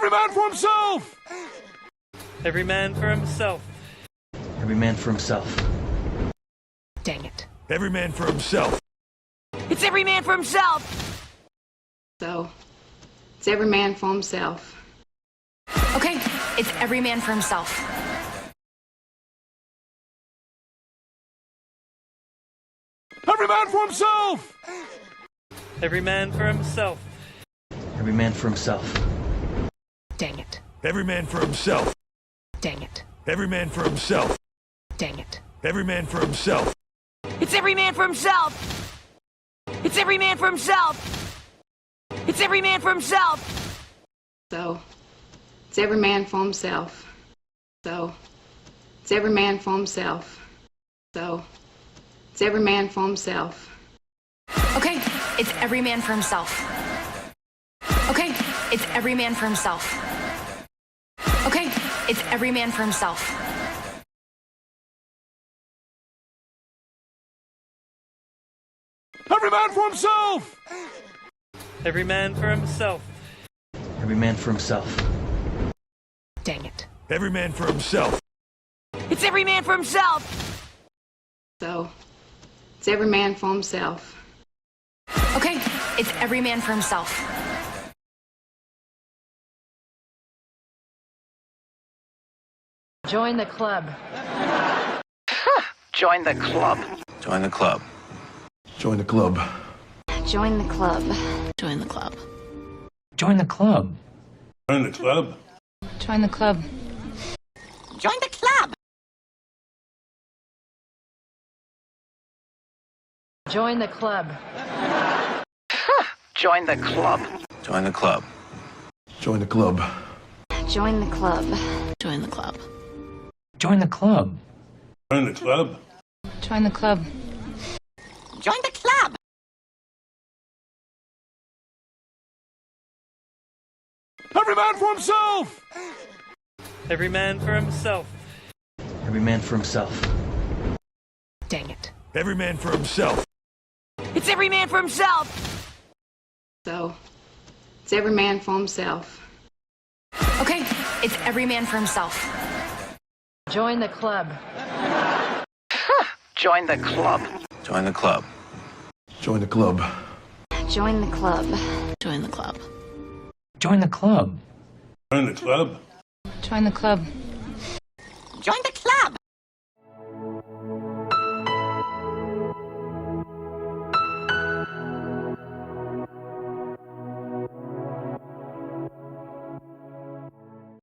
Every man for himself! Every man for himself. Every man for himself. Dang it. Every man for himself. It's every man for himself! So, it's every man for himself. Okay, it's every man for himself. Every man for himself! Every man for himself. Every man for himself. Dang it. Every man for himself. Dang it. Every man for himself. Dang it. Every man for himself. It's every man for himself! It's every man for himself! It's every man for himself! So, it's every man for himself. So, it's every man for himself. So, it's every man for himself. Okay, it's every man for himself. Okay, it's every man for himself. Okay, it's every man for himself. Every man for himself! Every man for himself. Every man for himself. Dang it. Every man for himself. It's every man for himself! So, it's every man for himself. Okay, it's every man for himself. Join the club. Join the club. Join the club. Join the club. Join the club. Join the club. Join the club. Join the club. Join the club. Join the club! Join the club. Join the club. Join the club. Join the club. Join the club. Join the club. Join the club. Join the club. Join the club. Join the club! Every man for himself! Every man for himself. Every man for himself. Dang it. Every man for himself. It's every man for himself! So, it's every man for himself. Okay, it's every man for himself. Join the club. Join the club. Join the club. Join the club. Join the club. Join the club. Join the club. Join the club. Join the club. Join the club!